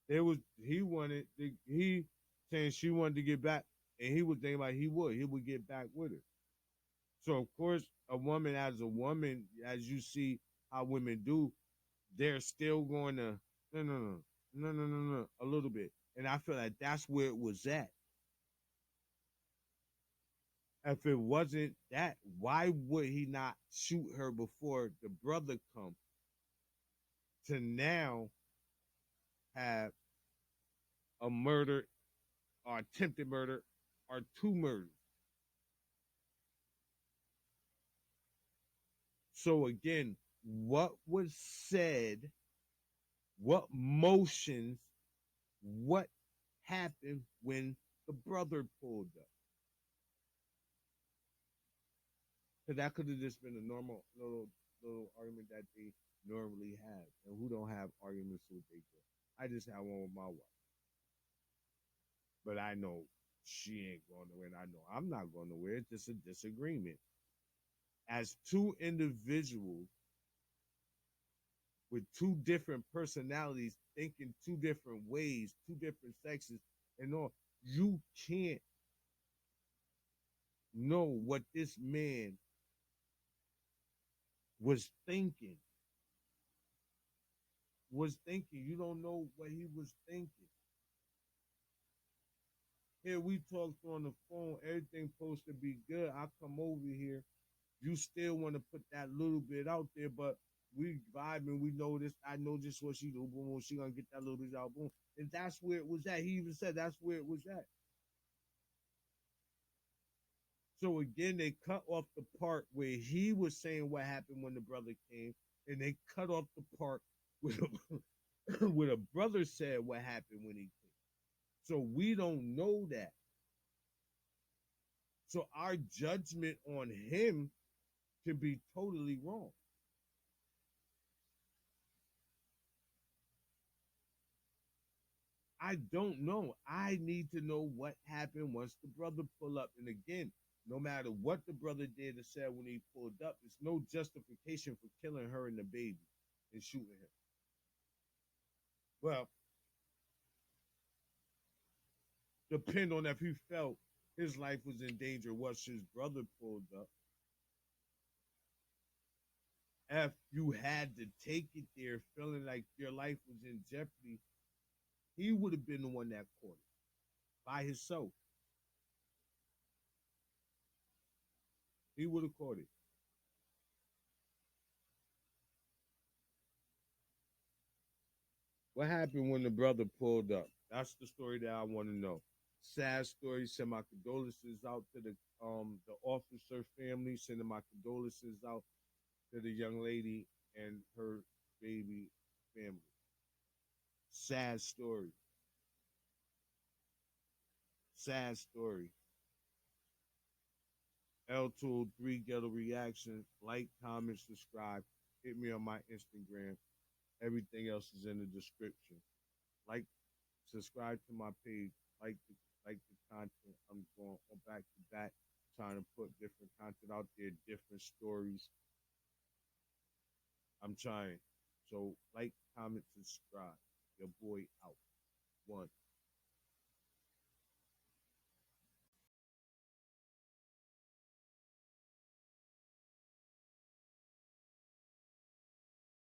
He saying she wanted to get back, and he was thinking about he would get back with her. So of course, a woman, as you see how women do, they're still going to no, a little bit. And I feel like that's where it was at. If it wasn't that, why would he not shoot her before the brother come to now have a murder or attempted murder or two murders? So again, what was said, what motions, what happened when the brother pulled up? Because that could have just been a normal little argument that they normally have. And who don't have arguments with their girl? I just had one with my wife. But I know she ain't going nowhere, and I know I'm not going nowhere. It's just a disagreement. As two individuals with two different personalities, thinking two different ways, two different sexes, and all, you can't know what this man was thinking. You don't know what he was thinking. Here we talked on the phone, everything supposed to be good. I come over here, you still want to put that little bit out there, but we vibing, we know this, I know just what she do, boom, she gonna get that little bit out, boom. And that's where it was at. He even said that's where it was at. So again, they cut off the part where he was saying what happened when the brother came, and they cut off the part where a brother said what happened when he came. So we don't know that. So our judgment on him can be totally wrong. I don't know. I need to know what happened once the brother pulled up. And again, no matter what the brother did or said when he pulled up, it's no justification for killing her and the baby and shooting him. Well, depend on if he felt his life was in danger once his brother pulled up. If you had to take it there feeling like your life was in jeopardy, he would have been the one that caught it by himself. He would have caught it. What happened when the brother pulled up? That's the story that I want to know. Sad story. Send my condolences out to the officer family. Sending my condolences out to the young lady and her baby family. Sad story. Sad story. L203 Ghetto Reaction. Like, comment, subscribe. Hit me on my Instagram. Everything else is in the description. Like, subscribe to my page. Like the content. I'm going back to back, trying to put different content out there, different stories. I'm trying. So like, comment, subscribe. Your boy out. 1.